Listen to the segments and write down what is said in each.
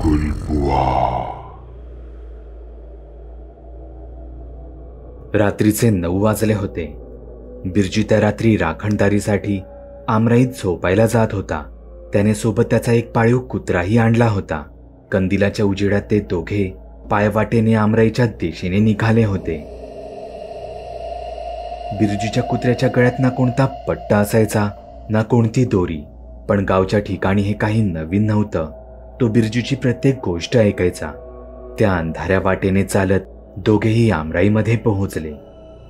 गुलबुवा. रात्रीचे 9 वाजले होते. बिरजू त्या रात्री राखणदारीसाठी आमराईत झोपायला जात होता. त्याने सोबत त्याचा एक पाळीव कुत्राही आणला होता. कंदिलाच्या उजेडात ते दोघे पायवाटेने आमराईच्या दिशेने निघाले होते. बिरजूच्या कुत्र्याच्या गळ्यात ना कोणता पट्टा असायचा ना कोणती दोरी. पण गावच्या ठिकाणी हे काही नवीन नव्हतं. तो बिरजूची प्रत्येक गोष्ट ऐकायचा. त्या अंधाऱ्या वाटेने चालत दोघेही आमराईमध्ये पोहोचले.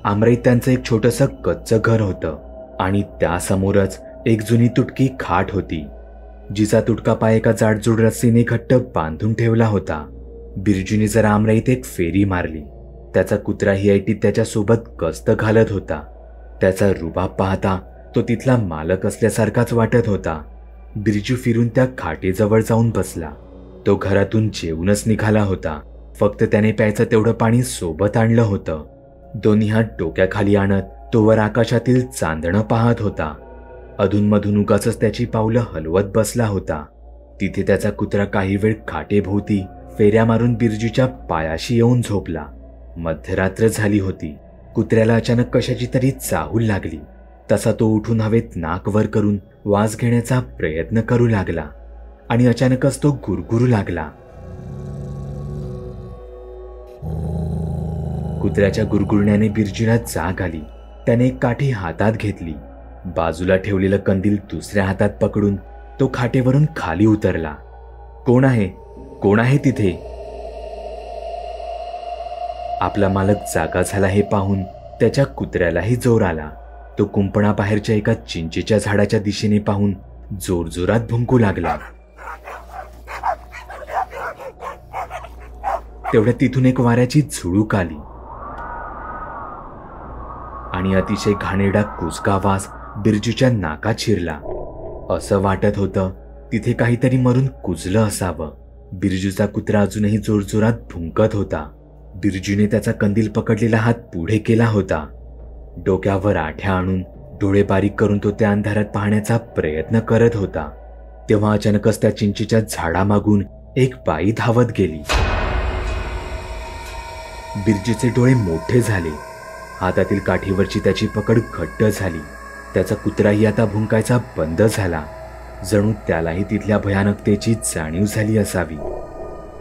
आमराईत त्यांचं एक छोटंसं कच्चं घर होतं आणि त्यासमोरच एक जुनी तुटकी खाट होती, जिचा तुटका पाय एका जाडजूड रस्सीने घट्ट बांधून ठेवला होता. बिरजूने जरा आमराईत एक फेरी मारली. त्याचा कुत्राही ऐटीत त्याच्यासोबत गस्त घालत होता. त्याचा रुबाब पाहता तो तिथला मालक असल्यासारखाच वाटत होता. बिरजू फिरून त्या खाटेजवळ जाऊन बसला. तो घरातून जेवूनच निघाला होता. फक्त त्याने प्यायचं तेवढं पाणी सोबत आणलं होतं. दोन्ही हात डोक्याखाली आणत तो वर आकाशातील चांदणं पाहत होता. अधूनमधून उगाचच त्याची पावलं हलवत बसला होता. तिथे त्याचा कुत्रा काही वेळ खाटेभोवती फेऱ्या मारून बिरजूच्या पायाशी येऊन झोपला. मध्यरात्र झाली होती. कुत्र्याला अचानक कशाची तरी चाहूल लागली. तसा तो उठून हवेत नाक वर करून वास घेण्याचा प्रयत्न करू लागला आणि अचानकच तो गुरगुरू लागला. कुत्र्याच्या गुरगुरण्याने बिरजूला जाग आली. त्याने एक काठी हातात घेतली. बाजूला ठेवलेलं कंदील दुसऱ्या हातात पकडून तो खाटेवरून खाली उतरला. कोण आहे? कोण आहे तिथे? आपला मालक जागा झाला हे पाहून त्याच्या कुत्र्यालाही जोर आला. तो कुंपणाबाहेरच्या एका चिंचेच्या झाडाच्या दिशेने पाहून जोरजोरात भुंकू लागला. तेवढ्यात तिथून एक वाऱ्याची झुळूक आली आणि अतिशय घाणेरडा कुजका वास बिरजूच्या नाकात शिरला. असं वाटत होतं तिथे काहीतरी मरून कुजलं असावं. बिरजूचा कुत्रा अजूनही जोरजोरात भुंकत होता. बिरजूने त्याचा कंदील पकडलेला हात पुढे केला होता. डोक्यावर आठ्या आणून डोळे बारीक करून तो त्या अंधारात पाहण्याचा प्रयत्न करत होता. तेव्हा अचानकच त्या चिंचेच्या झाडामागून एक बाई धावत गेली. बिरजूचे डोळे मोठे झाले. हातातील काठीवरची त्याची पकड घट्ट झाली. त्याचा कुत्राही आता भुंकायचा बंद झाला. जणू त्यालाही तिथल्या भयानकतेची जाणीव झाली असावी.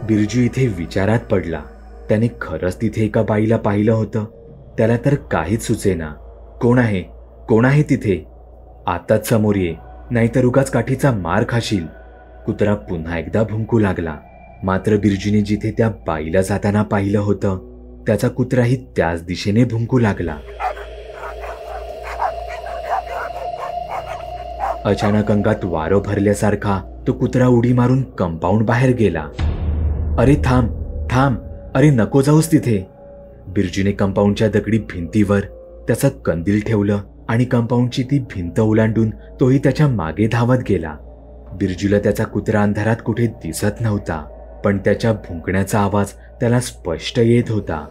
बिरजू इथे विचारात पडला. त्याने खरंच तिथे एका बाईला पाहिलं होतं. त्याला तर काहीच सुचेना. कोण आहे? कोण आहे तिथे? आताच समोर ये, नाहीतर उगाच काठीचा मार खाशील. कुत्रा पुन्हा एकदा भुंकू लागला. मात्र बिरजूने जिथे त्या बाईला जाताना पाहिलं होतं त्याचा कुत्राही त्याच दिशेने भुंकू लागला. अचानक अंगात वारं भरल्यासारखा तो कुत्रा उडी मारून कंपाऊंड बाहेर गेला. अरे थांब थांब, अरे नको जाऊस तिथे. बिरजूने कंपाऊंडच्या दगडी भिंतीवर त्याचं कंदील ठेवलं आणि कंपाऊंडची ती भिंत ओलांडून तोही त्याच्या मागे धावत गेला. बिरजूला त्याचा कुत्रा अंधारात कुठे दिसत नव्हता, पण त्याच्या भुंकण्याचा आवाज त्याला स्पष्ट येत होता.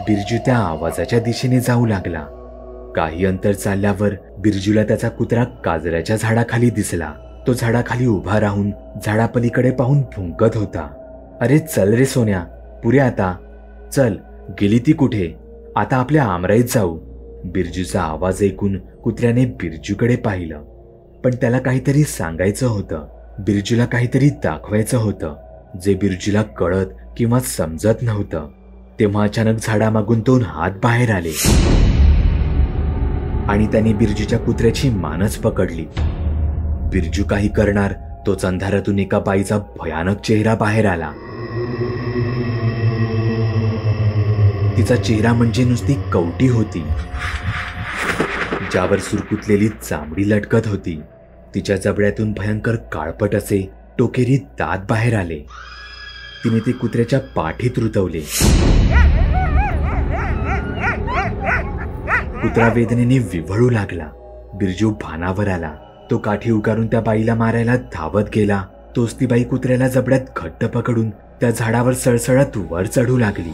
बिरजू त्या आवाजाच्या दिशेने जाऊ लागला. काही अंतर चालल्यावर बिरजूला त्याचा कुत्रा काजऱ्याच्या झाडाखाली दिसला. तो झाडाखाली उभा राहून झाडापलीकडे पाहून भुंकत होता. अरे चल रे सोन्या, पुरे आता चल. गेली ती कुठे? आता आपल्या आमराईत जाऊ. बिरजूचा आवाज ऐकून कुत्र्याने बिरजूकडे पाहिलं. पण त्याला काहीतरी सांगायचं होतं. बिरजूला काहीतरी दाखवायचं होतं जे बिरजूला कळत किंवा समजत नव्हतं. तेव्हा अचानक झाडामागून 2 हात बाहेर आले आणि त्यांनी बिरजूच्या कुत्र्याची मानच पकडली. बिरजू काही करणार तोच अंधारातून एका बाईचा भयानक चेहरा बाहेर आला. तिचा चेहरा म्हणजे नुसती कवटी होती, ज्यावर सुरकुतलेली चामडी लटकत होती. तिच्या जबड्यातून भयंकर काळपट असे टोकेरी दात बाहेर आले. तिने ते कुत्र्याच्या पाठीत रुतवले. कुत्रा वेदनेने विव्हळू लागला. बिरजू भानावर आला. तो काठी उगारून त्या बाईला मारायला धावत गेला. तोच ती बाई कुत्र्याला जबड्यात घट्ट पकडून त्या झाडावर सळसळत वर चढू लागली.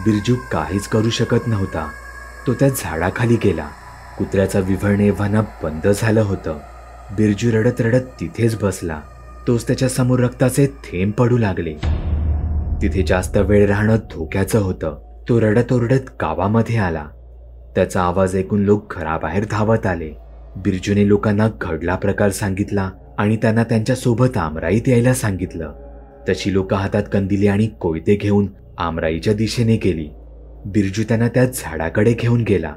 बिरजू काहीच करू शकत नव्हता. तो त्या झाडाखाली गेला. कुत्र्याचं विव्हळणे एव्हाना बंद झालं होतं. बिरजू रडत रडत तिथेच बसला. तोच त्याच्या समोर रक्ताचे थेंब पडू लागले. तिथे जास्त वेळ राहणं धोक्याचं होतं. तो रडत ओरडत गावामध्ये आला. त्याचा आवाज ऐकून लोक घराबाहेर धावत आले. बिरजूने लोकांना घडला प्रकार सांगितला आणि त्यांना त्यांच्यासोबत आमराईत यायला सांगितलं. तशी लोक हातात कंदिले आणि कोयते घेऊन आमराईच्या दिशेने गेली. बिरजू त्यांना त्या झाडाकडे घेऊन गेला.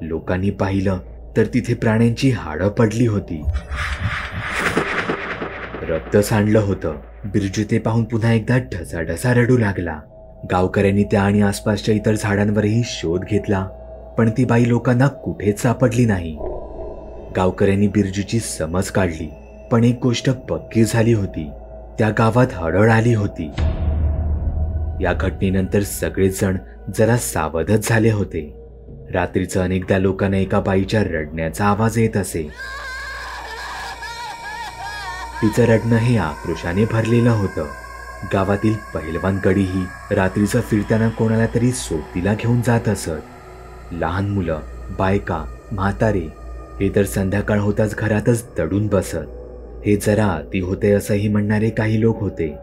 लोकांनी पाहिलं तर तिथे प्राण्यांची हाडं पडली होती. रक्त सांडलं होतं. बिरजू ते पाहून पुन्हा एकदा ढसाढसा रडू लागला. गावकऱ्यांनी त्या आणि आसपासच्या इतर झाडांवरही शोध घेतला, पण ती बाई लोकांना कुठेच सापडली नाही. गावकऱ्यांनी बिरजूची समज काढली, पण एक गोष्ट पक्की झाली होती, त्या गावात हळहळ आली होती. या घटनेनंतर सगळेच जण जरा सावधच झाले होते. रात्रीचं अनेकदा लोकांना एका बाईच्या रडण्याचा आवाज येत असे. तिचं रडणं हे आक्रोशाने भरलेलं होतं. गावातील पहिलवान गडीही रात्रीचं फिरताना कोणाला तरी सोबतीला घेऊन जात असत. लहान मुलं, बायका, म्हातारे हे तर संध्याकाळ होताच घरातच दडून बसत. हे जरा अति होते असंही म्हणणारे काही लोक होते,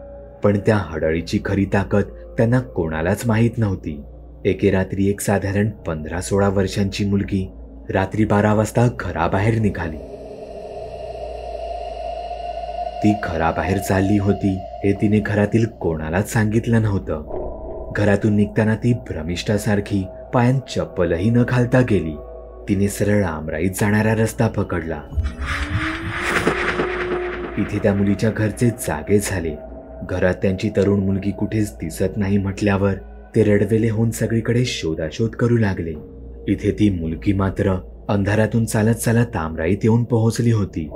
पण त्या हडळीची खरी ताकद त्यांना कोणालाच माहीत नव्हती. एके रात्री एक साधारण 15-16 वर्षांची मुलगी रात्री 12 वाजता घराबाहेर निघाली. ती घराबाहेर चालली होती हे तिने घरातील कोणालाच सांगितलं नव्हतं. घरातून निघताना ती भ्रमिष्ठासारखी पायात चप्पलही न घालता गेली. तिने सरळ आमराईत जाणारा रस्ता पकडला. इथे त्या मुलीच्या घरचे जागे झाले. घरात त्यांची तरुण मुलगी कुठेच दिसत नाही म्हटल्यावर ते रडवेले होऊन सगळीकडे शोधाशोध करू लागले. इथे ती मुलगी मात्र अंधारातून चालत चालत आमराईत येऊन पोहोचली होती.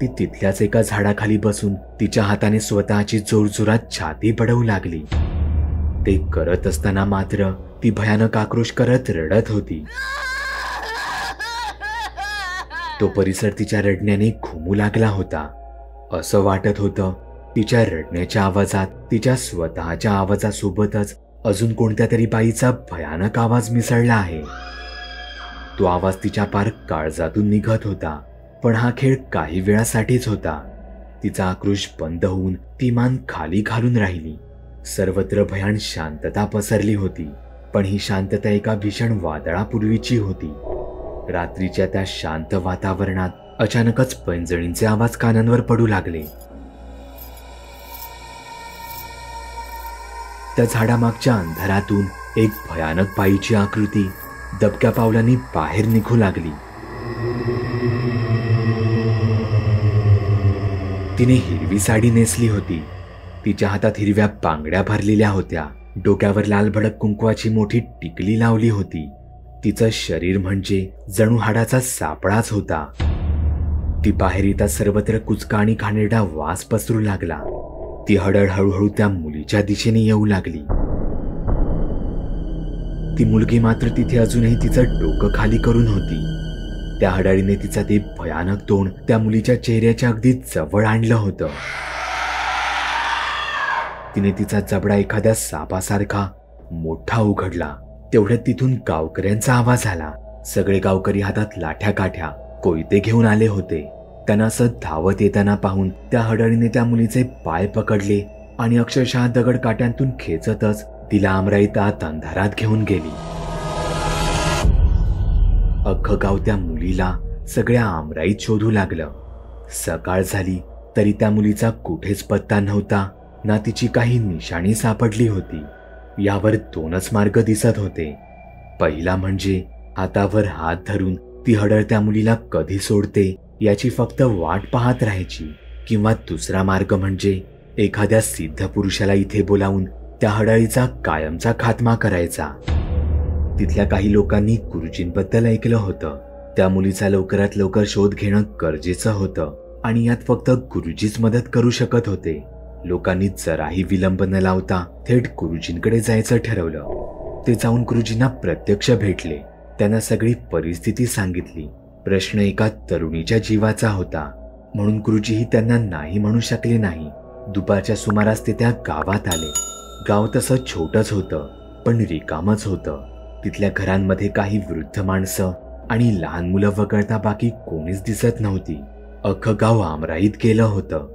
ती तिथल्याच एका झाडाखाली बसून तिच्या हाताने स्वतःची जोरजोरात छाती बडवू लागली. ते करत असताना मात्र ती भयानक आक्रोश करत रडत होती. तो परिसर तिच्या रडण्याने घुमू लागला होता. असं वाटत होतं तिच्या रडण्याच्या आवाजात तिच्या स्वतःच्या आवाजासोबतच अजून कोणत्या तरी बाईचा भयानक आवाज मिसळला आहे. तो आवाज तिच्या पार काळजातून निघत होता, पण हा खेळ काही वेळासाठीच होता. तिचा आक्रोश बंद होऊन ती मान खाली घालून राहिली. सर्वत्र भयान शांतता पसरली होती, पण ही शांतता एका भीषण वादळापूर्वीची होती. रात्रीच्या त्या शांत वातावरणात अचानकच पैंजणींचे आवाज कानांवर पडू लागले. त्या झाडामागच्या अंधारातून एक भयानक बाईची आकृती दबक्या पावलांनी बाहेर निघू लागली. तिने हिरवी साडी नेसली होती. तिच्या हातात हिरव्या बांगड्या भरलेल्या होत्या. डोक्यावर लाल भडक कुंकवाची मोठी टिकली लावली होती. तिचं शरीर म्हणजे जणू हाडाचा सापळाच होता. ती बाहेर येता सर्वत्र कुचका आणि घाणेरडा वास पसरू लागला. ती हळहळ हळूहळू त्या मुलीच्या दिशेने येऊ लागली. ती मुलगी मात्र तिथे अजूनही तिचं डोकं खाली करून होती. त्या हडाळीने तिचा ते भयानक तोंड त्या मुलीच्या चेहऱ्याच्या अगदी जवळ आणलं होतं. तिने तिचा जबडा एखाद्या सापासारखा मोठा उघडला. तेवढ्यात तिथून गावकऱ्यांचा आवाज आला. सगळे गावकरी हातात लाठ्या काठ्या कोयते घेऊन आले होते. त्यांना असं धावत येताना पाहून त्या हडळीने त्या मुलीचे पाय पकडले आणि अक्षरशः दगड काट्यांतून खेचतच तिला आमराईत आत अंधारात घेऊन गेली. अख्खं गाव त्या मुलीला सगळ्या आमराईत शोधू लागलं. सकाळ झाली तरी त्या मुलीचा कुठेच पत्ता नव्हता, ना तिची काही निशाणी सापडली होती. यावर दोनच मार्ग दिसत होते. पहिला म्हणजे हातावर हात धरून ती हडळ त्या मुलीला कधी सोडते याची फक्त वाट पाहत राहायची, किंवा दुसरा मार्ग म्हणजे एखाद्या सिद्ध पुरुषाला इथे बोलावून त्या हडळीचा कायमचा खात्मा करायचा. तिथल्या काही लोकांनी गुरुजींबद्दल ऐकलं होतं. त्या मुलीचा लवकरात लवकर शोध घेणं गरजेचं होतं आणि यात फक्त गुरुजीच मदत करू शकत होते. लोकांनी जराही विलंब न लावता थेट गुरुजींकडे जायचं ठरवलं. ते जाऊन गुरुजींना प्रत्यक्ष भेटले. त्यांना सगळी परिस्थिती सांगितली. प्रश्न एका तरुणीच्या जीवाचा होता, म्हणून गुरुजीही त्यांना नाही म्हणू शकले नाही. दुपारच्या सुमारास ते त्या गावात आले. गाव तसं छोटंच होतं, पण रिकामच होतं. तिथल्या घरांमध्ये काही वृद्ध माणसं आणि लहान मुलं वगळता बाकी कोणीच दिसत नव्हती. अख्खं गाव आमराईत गेलं होतं.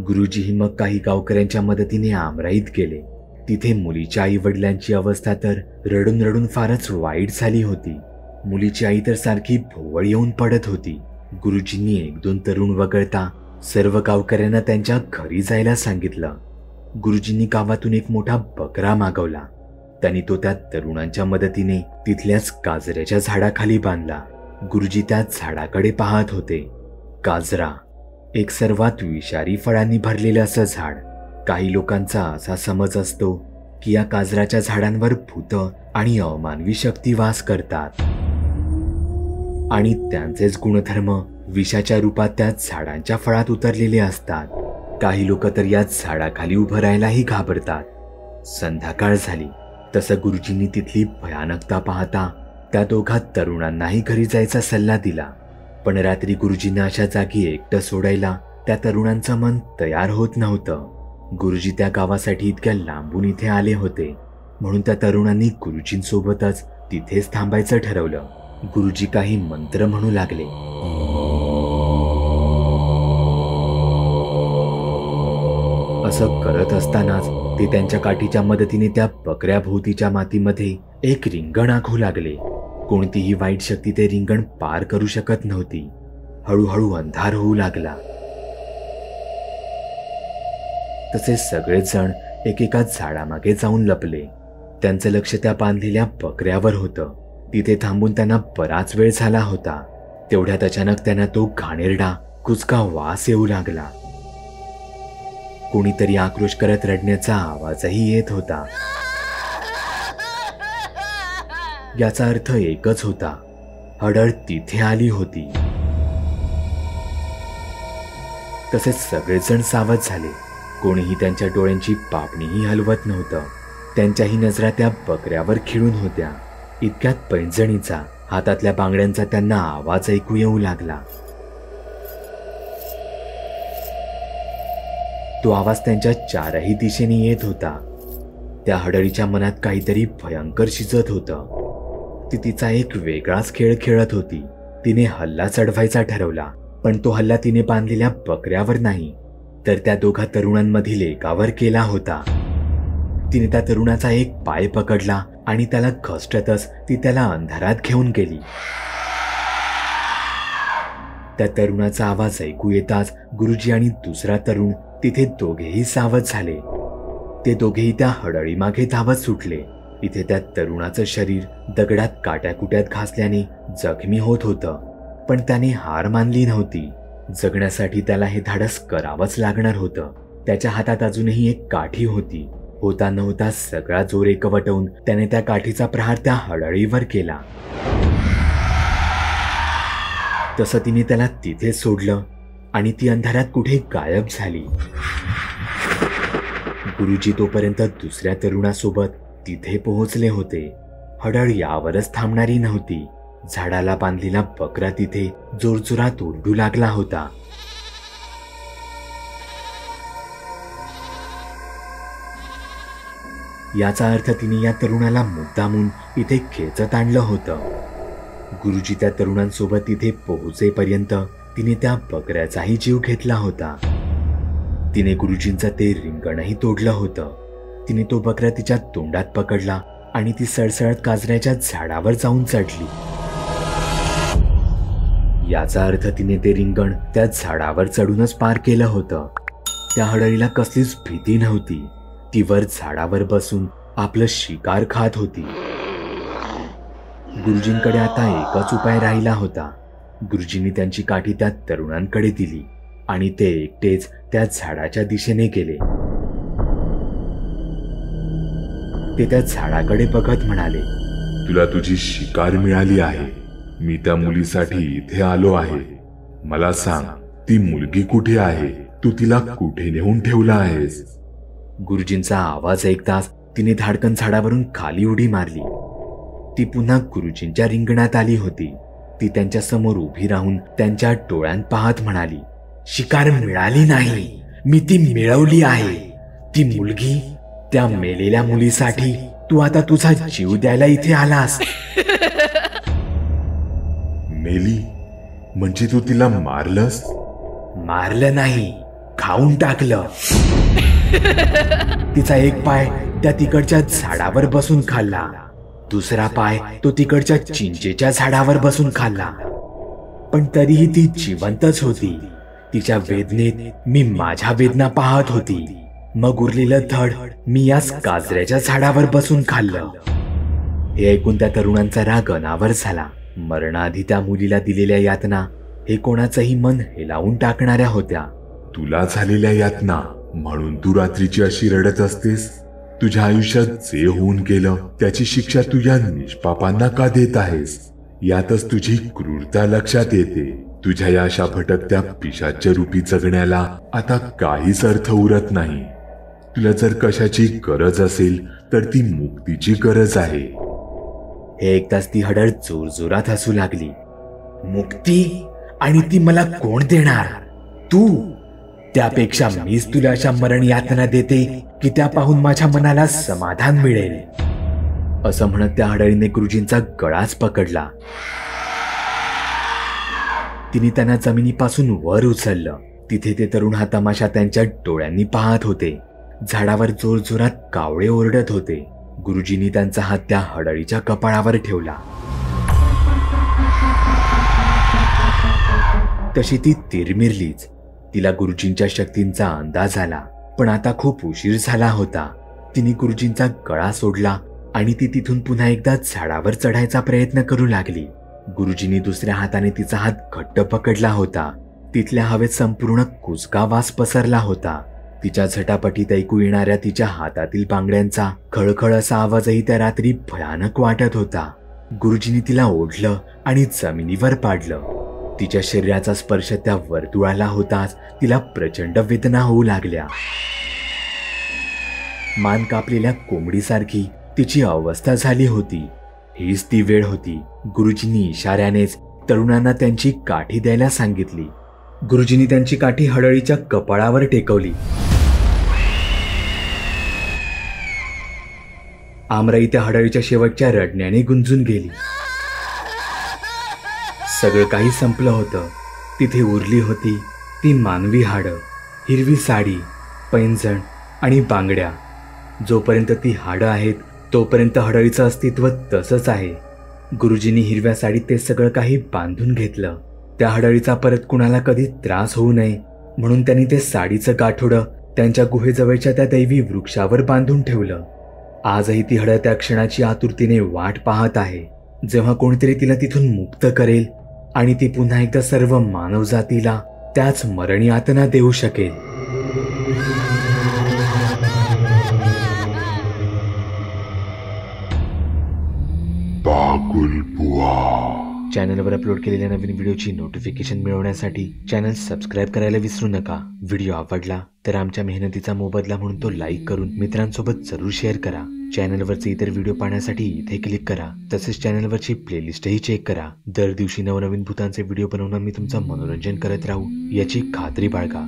गुरुजीही मग काही गावकऱ्यांच्या मदतीने आमराईत गेले. तिथे मुलीच्या आई वडिलांची अवस्था तर रडून रडून फारच वाईट झाली होती. मुलीची आई तर सारखी भोवळ येऊन पडत होती. गुरुजींनी 1-2 तरुण वगळता सर्व गावकऱ्यांना त्यांच्या घरी जायला सांगितलं. गुरुजींनी गावातून एक मोठा बकरा मागवला. त्यांनी तो त्या तरुणांच्या मदतीने तिथल्याच काजऱ्याच्या झाडाखाली बांधला. गुरुजी त्या झाडाकडे पाहत होते. काजरा, एक सर्वात विषारी फळांनी भरलेलं असं झाड. काही लोकांचा असा समज असतो की या काजराच्या झाडांवर भूतं आणि अमानवी शक्ती वास करतात आणि त्यांचेच गुणधर्म विषाच्या रूपात त्या झाडांच्या फळात उतरलेले असतात. काही लोक तर या झाडाखाली उभं राहायलाही घाबरतात. संध्याकाळ झाली तसं गुरुजींनी तिथली भयानकता पाहता त्या दोघा तरुणांनाही घरी जायचा सल्ला दिला. पण रात्री गुरुजींना अशा जागी एकटं सोडायला त्या तरुणांचं मन तयार होत नव्हतं. गुरुजी त्या गावासाठी इतक्या लांबून इथे आले होते, म्हणून त्या तरुणांनी गुरुजींसोबतच तिथेच थांबायचं ठरवलं. गुरुजी काही मंत्र म्हणू लागले. असं करत असतानाच ते त्यांच्या काठीच्या मदतीने त्या बकऱ्याभोवतीच्या मातीमध्ये एक रिंगण आखू लागले. कोणतीही वाईट शक्ती ते रिंगण पार करू शकत नव्हती. हळूहळू अंधार होऊ लागला. तसे सगळेच जण एकेका झाडामागे जाऊन लपले. त्यांचं लक्ष त्या बांधलेल्या बकऱ्यावर होतं. तिथे थांबून त्यांना बराच वेळ झाला होता. तेवढ्यात अचानक त्यांना तो घाणेरडा कुचका वास येऊ लागला. कोणीतरी आक्रोश करत रडण्याचा आवाजही येत होता. याचा अर्थ एकच होता, हडळ तिथे आली होती. तसेच सगळेजण सावध झाले. कोणीही त्यांच्या डोळ्यांची पापणीही हलवत नव्हतं. त्यांच्याही नजरा त्या बकऱ्यावर खिळून होत्या. इतक्यात पैंजणीचा, हातातल्या बांगड्यांचा त्यांना आवाज ऐकू येऊ लागला. तो आवाज त्यांच्या चारही दिशेने येत होता. त्या हडळीच्या मनात काहीतरी भयंकर शिजत होतं. ती तिचा एक वेगळाच खेळ खेळत होती. तिने हल्ला चढवायचा ठरवला, पण तो हल्ला तिने बांधलेल्या बकऱ्यावर नाही, तर त्या दोघा तरुणांमधील एकावर केला होता. तिने त्या तरुणाचा एक पाय पकडला आणि त्याला घसटतच ती त्याला अंधारात घेऊन गेली. त्या तरुणाचा आवाज ऐकू येताच गुरुजी आणि दुसरा तरुण तिथे दोघेही सावध झाले. ते दोघेही त्या हडळीमागे धावत सुटले. इथे त्या तरुणाचं शरीर दगडात काट्याकुट्यात घासल्याने जखमी होत होतं, पण त्याने हार मानली नव्हती. जगण्यासाठी त्याला हे धाडस करावंच लागणार होतं. त्याच्या हातात अजूनही एक काठी होती. होता नव्हता सगळा जोर एकवटवून त्याने त्या काठीचा प्रहार त्या हडळीवर केला. तसं तिने त्याला तिथेच सोडलं आणि ती अंधारात कुठे गायब झाली. गुरुजी तोपर्यंत दुसऱ्या तरुणासोबत तिथे पोहोचले होते. हडळ यावरच थांबणारी नव्हती. झाडाला बांधलेला बकरा तिथे जोरजोरात ओरडू लागला होता. याचा अर्थ तिने या तरुणाला मुद्दामून इथे खेचत आणलं होतं. गुरुजी त्या तरुणांसोबत तिथे पोहोचेपर्यंत तिने त्या बकऱ्याचाही जीव घेतला होता. तिने गुरुजींचं ते रिंगणही तोडलं होतं. तिने तो बकरा तिच्या तोंडात पकडला आणि ती सळसळत काजऱ्याच्या झाडावर जाऊन चढली. याचा अर्थ तिने ते रिंगण त्या झाडावर चढूनच पार केलं होतं. त्या हडळीला कसलीच भीती नव्हती. ती वर झाडावर बसून आपलं शिकार खात होती. गुरुजींकडे आता एकच उपाय राहिला होता. गुरुजींनी त्यांची काठी त्या तरुणांकडे दिली आणि ते एकटेच त्या झाडाच्या दिशेने गेले. ते त्या झाडाकडे बघत म्हणाले, तुला तुझी शिकार मिळाली आहे. मी त्या मुलीसाठी इथे आलो आहे. मला सांग, ती मुलगी कुठे आहे? तू तिला कुठे नेऊन ठेवला आहेस? गुरुजींचा आवाज ऐकताच तिने धाडकन झाडावरून खाली उडी मारली. ती पुन्हा गुरुजींच्या रिंगणात आली होती. ती त्यांच्या समोर उभी राहून त्यांच्या डोळ्यांत पाहत म्हणाली, शिकार मिळाली नाही, मी ती मिळवली आहे. ती मुलगी, त्या मेलेल्या मुलीसाठी तू आता तुझा जीव द्यायला इथे आलास. मेली म्हणजे तू तिला मारलंस? मारलं नाही, खाऊन टाकलं. तिचा एक पाय त्या तिकडच्या झाडावर बसून खाल्ला, दुसरा पाय तो तिकडच्या चिंचेच्या झाडावर बसून खाल्ला. पण तरीही ती जिवंतच होती. तिच्या वेदनेत मी माझ्या वेदना पाहत होती. मग उरलेलं धड मी याच काजऱ्याच्या झाडावर बसून खाल्लं. हे ऐकून त्या तरुणांचा राग अनावर झाला. मरणाआधी त्या मुलीला दिलेल्या यातना हे कोणाचंही मन हेलावून टाकणाऱ्या होत्या. तुला झालेल्या यातना म्हणून तू रात्रीची अशी रडत असतेस? तुझ्या आयुष्यात जे होऊन गेलं त्याची शिक्षा तू या निष्पापांना का देत आहेस? यातच तुझी क्रूरता लक्षात येते. तुझ्या या अशा भटकत्या पिशाच्य रूपी जगण्याला आता काहीच अर्थ उरत नाही. तुला जर कशाची गरज असेल तर ती मुक्तीची गरज आहे. हे ऐकताच ती हडळ जोरजोरात हसू लागली. मुक्ती? आणि ती मला कोण देणार? तू? त्यापेक्षा मीच तुला अशा मरण यातना देते की त्या पाहून माझ्या मनाला समाधान मिळेल. असं म्हणत त्या हडळीने गुरुजींचा गळाच पकडला. तिने त्यांना जमिनीपासून वर उचललं. तिथे ते तरुण हा तमाशा त्यांच्या डोळ्यांनी पाहत होते. झाडावर जोरजोरात कावळे ओरडत होते. गुरुजींनी त्यांचा हात त्या हडळीच्या कपाळावर ठेवला. तशी ती तिरमिरलीच. तिला गुरुजींच्या शक्तींचा अंदाज आला. पण आता खूप उशीर झाला होता. तिने गुरुजींचा गळा सोडला आणि ती तिथून पुन्हा एकदा झाडावर चढायचा प्रयत्न करू लागली. गुरुजींनी दुसऱ्या हाताने तिचा हात घट्ट पकडला होता. तिथल्या हवेत संपूर्ण कुजका वास पसरला होता. तिच्या झटापटीत ऐकू येणाऱ्या तिच्या हातातील बांगड्यांचा खळखळ असा आवाजही त्या रात्री भयानक वाटत होता. गुरुजींनी तिला ओढलं आणि जमिनीवर पाडलं. तिच्या शरीराचा स्पर्श त्या वर्तुळाला होताच तिला प्रचंड वेदना होऊ लागल्या. मान कापलेल्या कोंबडीसारखी तिची अवस्था झाली होती. हीच ती वेळ होती. गुरुजींनी इशाऱ्यानेच तरुणांना त्यांची काठी द्यायला सांगितली. गुरुजींनी त्यांची काठी हडळीच्या कपाळावर टेकवली. आमराई त्या हडळीच्या शेवटच्या रडण्याने गुंजून गेली. सगळं काही संपलं होतं. तिथे उरली होती ती मानवी हाडं, हिरवी साडी, पैंजण आणि बांगड्या. जोपर्यंत ती हाडं आहेत तोपर्यंत हडळीचं अस्तित्व तसंच आहे. गुरुजींनी हिरव्या साडीत ते सगळं काही बांधून घेतलं. त्या हडळीचा परत कुणाला कधी त्रास होऊ नये म्हणून त्यांनी ते साडीचं गाठोडं त्यांच्या गुहेजवळच्या त्या दैवी वृक्षावर बांधून ठेवलं. आजही ती हडं त्या क्षणाची आतुरतेने वाट पाहत आहे, जेव्हा कोणीतरी तिला तिथून मुक्त करेल आणि ती पुन्हा एकदा सर्व मानवजातीला त्याच मरण यातना देऊ शकेल. चॅनलवर अपलोड केलेल्या नवीन व्हिडिओची नोटिफिकेशन मिळवण्यासाठी चॅनल सबस्क्राईब करायला विसरू नका. व्हिडिओ आवडला तर आमच्या मेहनतीचा मोबदला म्हणून तो लाईक करून मित्रांसोबत जरूर शेअर करा. चॅनलवरचे इतर व्हिडिओ पाहण्यासाठी इथे क्लिक करा. तसेच चॅनलवरची प्लेलिस्टही चेक करा. दर दिवशी नवनवीन भूतांचे व्हिडिओ बनवून मी तुमचं मनोरंजन करत राहू याची खात्री बाळगा.